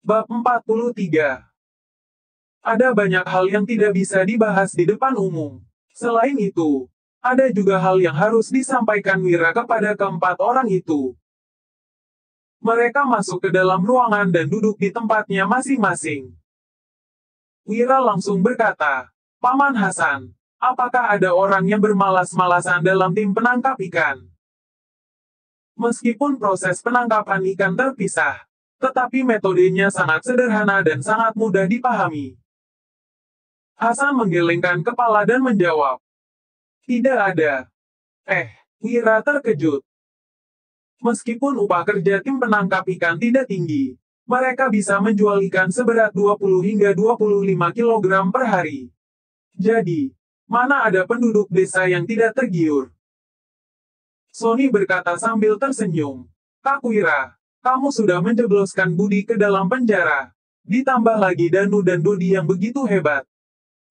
Bab 43. Ada banyak hal yang tidak bisa dibahas di depan umum. Selain itu, ada juga hal yang harus disampaikan Wira kepada keempat orang itu. Mereka masuk ke dalam ruangan dan duduk di tempatnya masing-masing. Wira langsung berkata, "Paman Hasan, apakah ada orang yang bermalas-malasan dalam tim penangkap ikan?" Meskipun proses penangkapan ikan terpisah, tetapi metodenya sangat sederhana dan sangat mudah dipahami. Hasan menggelengkan kepala dan menjawab, "Tidak ada." Wira terkejut. Meskipun upah kerja tim penangkap ikan tidak tinggi, mereka bisa menjual ikan seberat 20 hingga 25 kg per hari. Jadi, mana ada penduduk desa yang tidak tergiur? Sony berkata sambil tersenyum, "Kak Wira, kamu sudah menjebloskan Budi ke dalam penjara. Ditambah lagi Danu dan Dodi yang begitu hebat.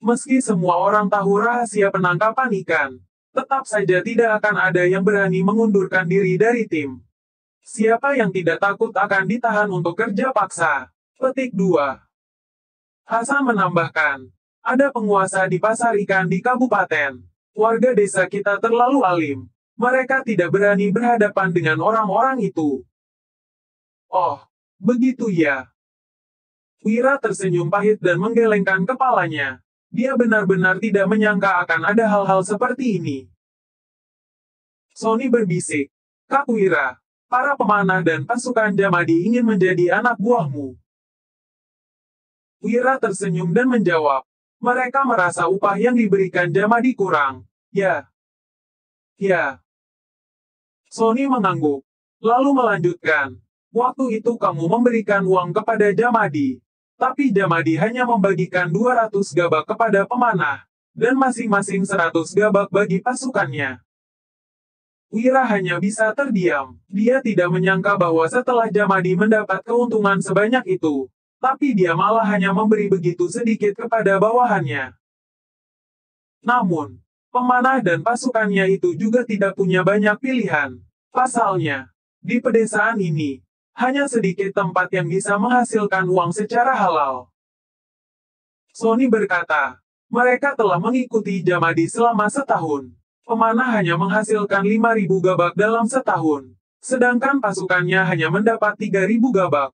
Meski semua orang tahu rahasia penangkapan ikan, tetap saja tidak akan ada yang berani mengundurkan diri dari tim. Siapa yang tidak takut akan ditahan untuk kerja paksa?" Petik 2. Hasan menambahkan, "Ada penguasa di pasar ikan di kabupaten. Warga desa kita terlalu alim. Mereka tidak berani berhadapan dengan orang-orang itu." "Oh, begitu ya." Wira tersenyum pahit dan menggelengkan kepalanya. Dia benar-benar tidak menyangka akan ada hal-hal seperti ini. Sony berbisik, "Kak Wira, para pemanah dan pasukan Jamadi ingin menjadi anak buahmu." Wira tersenyum dan menjawab, "Mereka merasa upah yang diberikan Jamadi kurang. Ya." Sony mengangguk, lalu melanjutkan, "Waktu itu kamu memberikan uang kepada Jamadi. Tapi Jamadi hanya membagikan 200 gabak kepada pemanah, dan masing-masing 100 gabak bagi pasukannya." Wira hanya bisa terdiam. Dia tidak menyangka bahwa setelah Jamadi mendapat keuntungan sebanyak itu, tapi dia malah hanya memberi begitu sedikit kepada bawahannya. Namun, pemanah dan pasukannya itu juga tidak punya banyak pilihan. Pasalnya, di pedesaan ini, hanya sedikit tempat yang bisa menghasilkan uang secara halal. Sony berkata, "Mereka telah mengikuti Jamadi selama setahun. Pemanah hanya menghasilkan 5.000 gabak dalam setahun, sedangkan pasukannya hanya mendapat 3.000 gabak.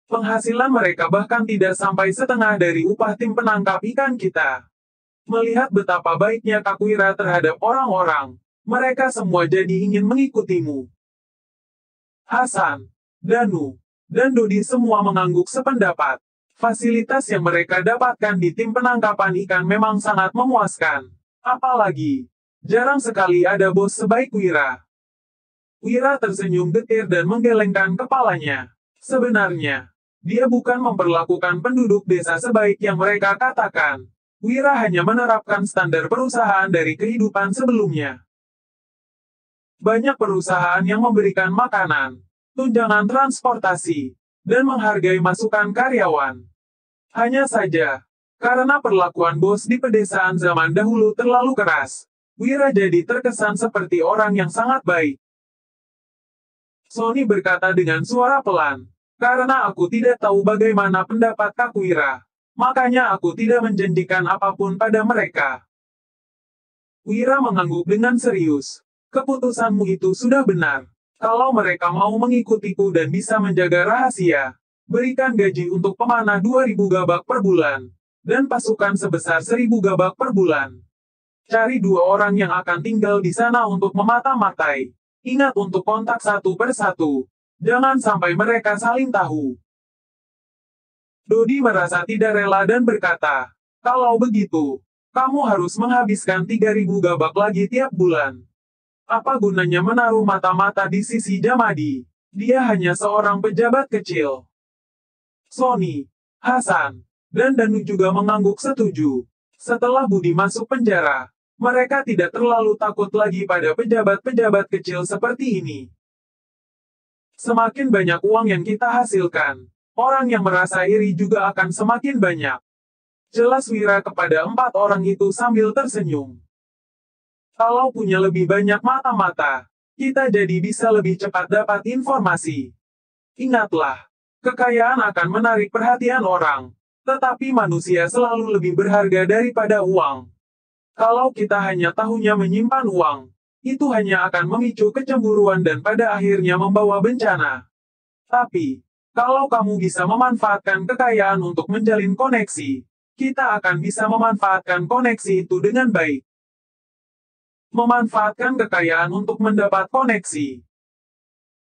Penghasilan mereka bahkan tidak sampai setengah dari upah tim penangkap ikan kita. Melihat betapa baiknya Kak Wira terhadap orang-orang, mereka semua jadi ingin mengikutimu." Hasan, Danu, dan Dodi semua mengangguk sependapat. Fasilitas yang mereka dapatkan di tim penangkapan ikan memang sangat memuaskan. Apalagi, jarang sekali ada bos sebaik Wira. Wira tersenyum getir dan menggelengkan kepalanya. Sebenarnya, dia bukan memperlakukan penduduk desa sebaik yang mereka katakan. Wira hanya menerapkan standar perusahaan dari kehidupan sebelumnya. Banyak perusahaan yang memberikan makanan, tunjangan transportasi, dan menghargai masukan karyawan. Hanya saja, karena perlakuan bos di pedesaan zaman dahulu terlalu keras, Wira jadi terkesan seperti orang yang sangat baik. Sony berkata dengan suara pelan, "Karena aku tidak tahu bagaimana pendapat Kak Wira, makanya aku tidak menjanjikan apapun pada mereka." Wira mengangguk dengan serius. "Keputusanmu itu sudah benar. Kalau mereka mau mengikutiku dan bisa menjaga rahasia, berikan gaji untuk pemanah 2.000 gabak per bulan, dan pasukan sebesar 1.000 gabak per bulan. Cari 2 orang yang akan tinggal di sana untuk memata-matai. Ingat untuk kontak satu per satu. Jangan sampai mereka saling tahu." Dodi merasa tidak rela dan berkata, "Kalau begitu, kamu harus menghabiskan 3.000 gabak lagi tiap bulan. Apa gunanya menaruh mata-mata di sisi Jamadi? Dia hanya seorang pejabat kecil." Sony, Hasan, dan Danu juga mengangguk setuju. Setelah Budi masuk penjara, mereka tidak terlalu takut lagi pada pejabat-pejabat kecil seperti ini. Semakin banyak uang yang kita hasilkan, orang yang merasa iri juga akan semakin banyak. Jelas Wira kepada 4 orang itu sambil tersenyum. Kalau punya lebih banyak mata-mata, kita jadi bisa lebih cepat dapat informasi. Ingatlah, Kekayaan akan menarik perhatian orang, tetapi manusia selalu lebih berharga daripada uang. Kalau kita hanya tahunya menyimpan uang, itu hanya akan memicu kecemburuan dan pada akhirnya membawa bencana. Tapi, kalau kamu bisa memanfaatkan kekayaan untuk menjalin koneksi, kita akan bisa memanfaatkan koneksi itu dengan baik. Memanfaatkan kekayaan untuk mendapat koneksi.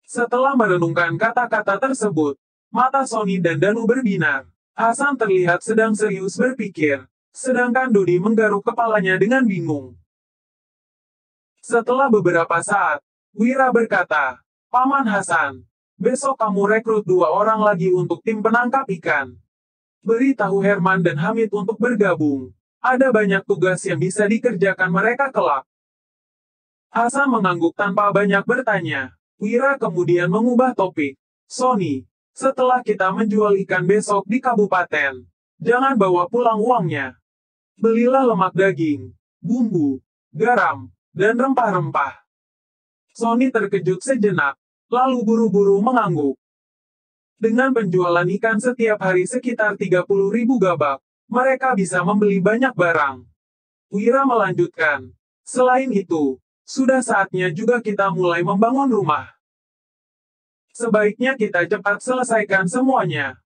Setelah merenungkan kata-kata tersebut, mata Sony dan Danu berbinar. Hasan terlihat sedang serius berpikir, sedangkan Dodi menggaruk kepalanya dengan bingung. Setelah beberapa saat, Wira berkata, "Paman Hasan, besok kamu rekrut 2 orang lagi untuk tim penangkap ikan. Beritahu Herman dan Hamid untuk bergabung. Ada banyak tugas yang bisa dikerjakan mereka kelak." Hasan mengangguk tanpa banyak bertanya. Wira kemudian mengubah topik. "Sony, setelah kita menjual ikan besok di kabupaten, jangan bawa pulang uangnya. Belilah lemak daging, bumbu, garam, dan rempah-rempah." Sony terkejut sejenak, lalu buru-buru mengangguk. Dengan penjualan ikan setiap hari sekitar 30.000 gabak, mereka bisa membeli banyak barang. Wira melanjutkan, "Selain itu, sudah saatnya juga kita mulai membangun rumah. Sebaiknya kita cepat selesaikan semuanya.